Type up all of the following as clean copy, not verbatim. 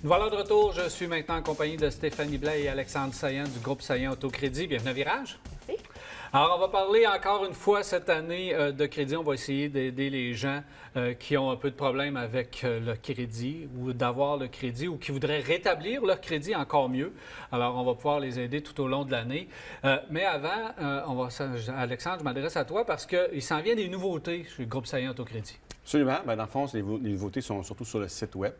Nous voilà de retour. Je suis maintenant en compagnie de Stéphanie Blais et Alexandre Saillant du groupe Saillant Autocrédit. Bienvenue à Virage. Merci. Alors, on va parler encore une fois cette année de crédit. On va essayer d'aider les gens qui ont un peu de problème avec le crédit ou d'avoir le crédit ou qui voudraient rétablir leur crédit encore mieux. Alors, on va pouvoir les aider tout au long de l'année. Mais avant, Alexandre, je m'adresse à toi parce qu'il s'en vient des nouveautés chez le groupe Saillant Autocrédit. Absolument. Bien, dans le fond, les nouveautés sont surtout sur le site Web.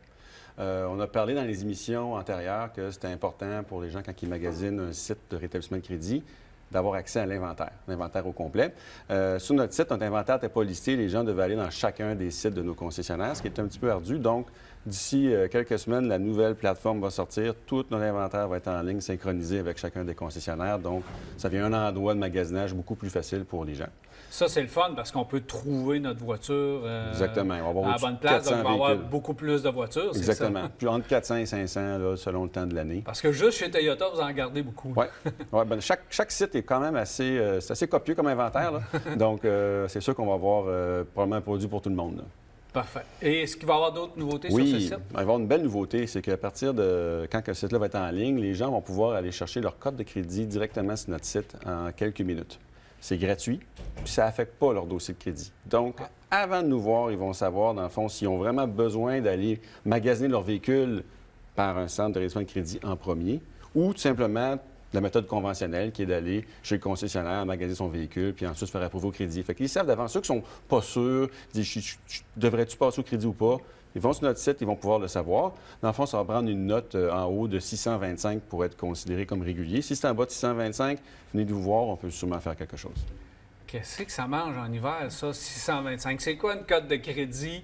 On a parlé dans les émissions antérieures que c'était important pour les gens, quand ils magasinent un site de rétablissement de crédit, d'avoir accès à l'inventaire au complet. Sur notre site, notre inventaire n'était pas listé. Les gens devaient aller dans chacun des sites de nos concessionnaires, ce qui est un petit peu ardu. Donc, d'ici quelques semaines, la nouvelle plateforme va sortir. Tout notre inventaire va être en ligne, synchronisé avec chacun des concessionnaires. Donc, ça devient un endroit de magasinage beaucoup plus facile pour les gens. Ça, c'est le fun parce qu'on peut trouver notre voiture Exactement. On va avoir à la bonne place. Donc, on va avoir véhicules. beaucoup plus de voitures. Exactement. Plus entre 400 et 500 là, selon le temps de l'année. Parce que juste chez Toyota, vous en gardez beaucoup. Oui. Ouais, ben, chaque site est quand même assez, c'est assez copieux comme inventaire. Là. Donc, c'est sûr qu'on va avoir probablement un produit pour tout le monde. Là. Parfait. Et est-ce qu'il va y avoir d'autres nouveautés sur ce Oui, site? il va y avoir une belle nouveauté, c'est qu'à partir de quand ce site-là va être en ligne, les gens vont pouvoir aller chercher leur code de crédit directement sur notre site en quelques minutes. C'est gratuit, puis ça n'affecte pas leur dossier de crédit. Donc, avant de nous voir, ils vont savoir, dans le fond, s'ils ont vraiment besoin d'aller magasiner leur véhicule par un centre de rétablissement de crédit en premier, ou tout simplement la méthode conventionnelle qui est d'aller chez le concessionnaire, magasiner son véhicule, puis ensuite se faire approuver au crédit. Fait qu'ils savent d'avance. Ceux qui sont pas sûrs, disent « devrais-tu passer au crédit ou pas ?» Ils vont sur notre site, ils vont pouvoir le savoir. Dans le fond, ça va prendre une note en haut de 625 pour être considéré comme régulier. Si c'est en bas de 625, venez nous voir, on peut sûrement faire quelque chose. Qu'est-ce que ça mange en hiver, ça, 625? C'est quoi une cote de crédit?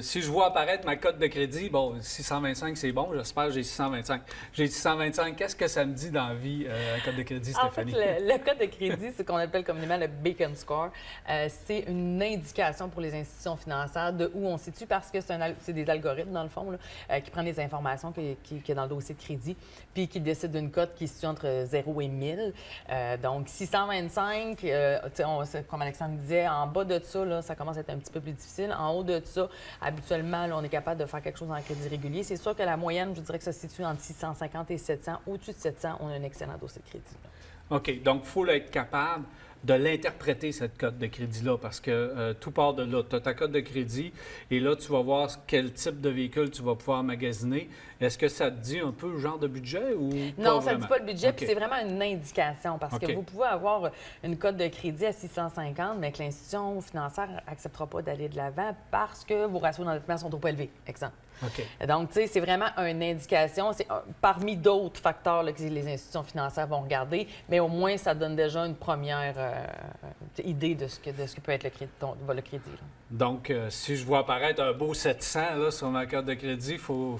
Si je vois apparaître ma cote de crédit, bon, 625, c'est bon, j'espère que j'ai 625. J'ai 625, qu'est-ce que ça me dit dans la vie, la cote de crédit, Stéphanie? En fait, le code de crédit, c'est ce qu'on appelle communément le Bacon Score. C'est une indication pour les institutions financières de où on se situe parce que c'est des algorithmes, dans le fond, là, qui prennent les informations qu'il y a dans le dossier de crédit puis qui décident d'une cote qui se situe entre 0 et 1000. Donc, 625... comme Alexandre disait, en bas de ça, là, ça commence à être un petit peu plus difficile. En haut de ça, habituellement, là, on est capable de faire quelque chose en crédit régulier. C'est sûr que la moyenne, je dirais que ça se situe entre 650 et 700. Au-dessus de 700, on a un excellent dossier de crédit. Là. OK. Donc, il faut être capable de l'interpréter, cette cote de crédit-là, parce que tout part de là. Tu as ta cote de crédit et là, tu vas voir quel type de véhicule tu vas pouvoir magasiner. Est-ce que ça te dit un peu le genre de budget ou non, pas ça ne dit pas le budget, OK. puis c'est vraiment une indication, parce que vous pouvez avoir une cote de crédit à 650, mais que l'institution financière n'acceptera pas d'aller de l'avant parce que vos ratios d'endettement sont trop élevés, exemple. OK. Donc, tu sais, c'est vraiment une indication. C'est parmi d'autres facteurs là, que les institutions financières vont regarder, mais au moins, ça donne déjà une première idée de ce que peut être le crédit. Là. Donc, si je vois apparaître un beau 700 là, sur ma carte de crédit, il faut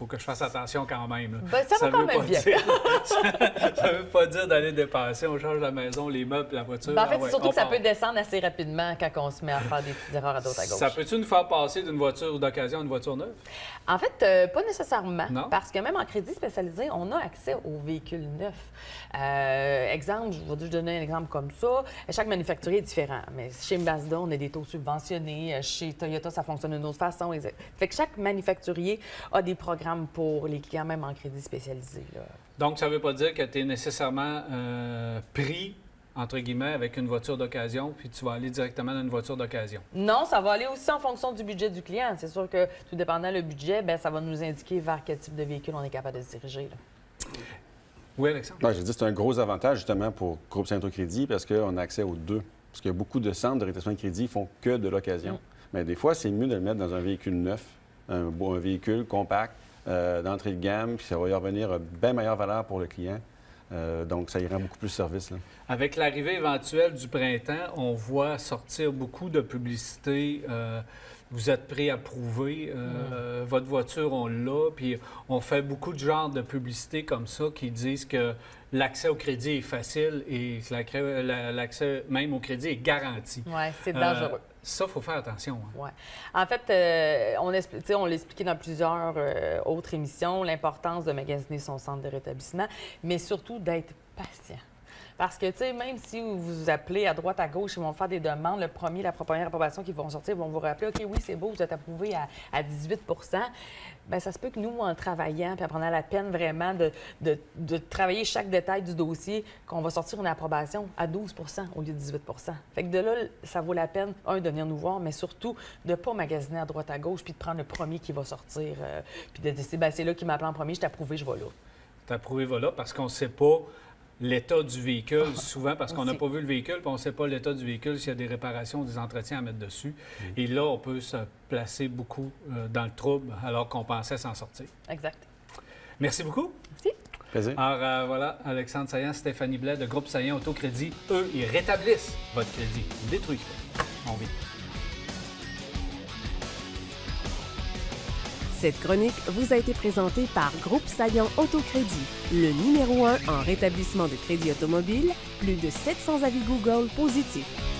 que je fasse attention quand même. Ben, ça va quand même bien. Ça ne veut pas dire d'aller dépenser. On change la maison, les meubles, la voiture. Ben, en fait, c'est surtout que ça peut descendre assez rapidement quand on se met à faire des petites erreurs à droite à gauche. Ça peut-tu nous faire passer d'une voiture d'occasion à une voiture neuve? En fait, pas nécessairement. Non? Parce que même en crédit spécialisé, on a accès aux véhicules neufs. Exemple, je vais donner un exemple comme ça. Chaque manufacturier est différent. Mais chez Mazda, on a des taux subventionnés. Chez Toyota, ça fonctionne d'une autre façon. Fait que chaque manufacturier a des programmes pour les clients, même en crédit spécialisé. Là. Donc, ça ne veut pas dire que tu es nécessairement pris, entre guillemets, avec une voiture d'occasion, puis tu vas aller directement dans une voiture d'occasion. Non, ça va aller aussi en fonction du budget du client. C'est sûr que, tout dépendant le budget, bien, ça va nous indiquer vers quel type de véhicule on est capable de se diriger. Là. Oui, Alexandre? Ouais, j'ai dit que c'est un gros avantage, justement, pour Groupe Saint-Autocrédit parce qu'on a accès aux deux. Parce que beaucoup de centres de rétablissement de crédit font que de l'occasion. Mais des fois, c'est mieux de le mettre dans un véhicule neuf, un véhicule compact, d'entrée de gamme, puis ça va y revenir bien meilleure valeur pour le client. Donc, ça y rend beaucoup plus service. Là. Avec l'arrivée éventuelle du printemps, on voit sortir beaucoup de publicités. Vous êtes prêt à prouver, votre voiture, on l'a. Puis on fait beaucoup de genres de publicités comme ça qui disent que l'accès au crédit est facile et que l'accès même au crédit est garanti. Oui, c'est dangereux. Ça, il faut faire attention. Hein. Oui. En fait, on l'a expliqué dans plusieurs autres émissions, l'importance de magasiner son centre de rétablissement, mais surtout d'être patient. Parce que, tu sais, même si vous appelez à droite, à gauche, ils vont faire des demandes. La première approbation qu'ils vont sortir, ils vont vous rappeler, OK, oui, c'est beau, vous êtes approuvé à 18 Bien, ça se peut que nous, en travaillant, puis en prenant la peine vraiment de travailler chaque détail du dossier, qu'on va sortir une approbation à 12 au lieu de 18 Fait que de là, ça vaut la peine, de venir nous voir, mais surtout de ne pas magasiner à droite, à gauche, puis de prendre le premier qui va sortir, puis de décider, bien, c'est là qui m'appelle en premier, je t'ai approuvé, je vais là. T'as approuvé, voilà, parce qu'on ne sait pas l'état du véhicule, souvent parce qu'on n'a Aussi. pas vu le véhicule, puis on ne sait pas l'état du véhicule, s'il y a des réparations ou des entretiens à mettre dessus. Et là, on peut se placer beaucoup dans le trouble alors qu'on pensait s'en sortir. Exact. Merci beaucoup. Merci. Plaisir. Alors voilà, Alexandre Saillant, Stéphanie Blais de Groupe Saillant Autocrédit, eux, ils rétablissent votre crédit. Ils ne détruisent pas. On vit. Cette chronique vous a été présentée par Groupe Saillant Autocrédit, le numéro 1 en rétablissement de crédit automobile, plus de 700 avis Google positifs.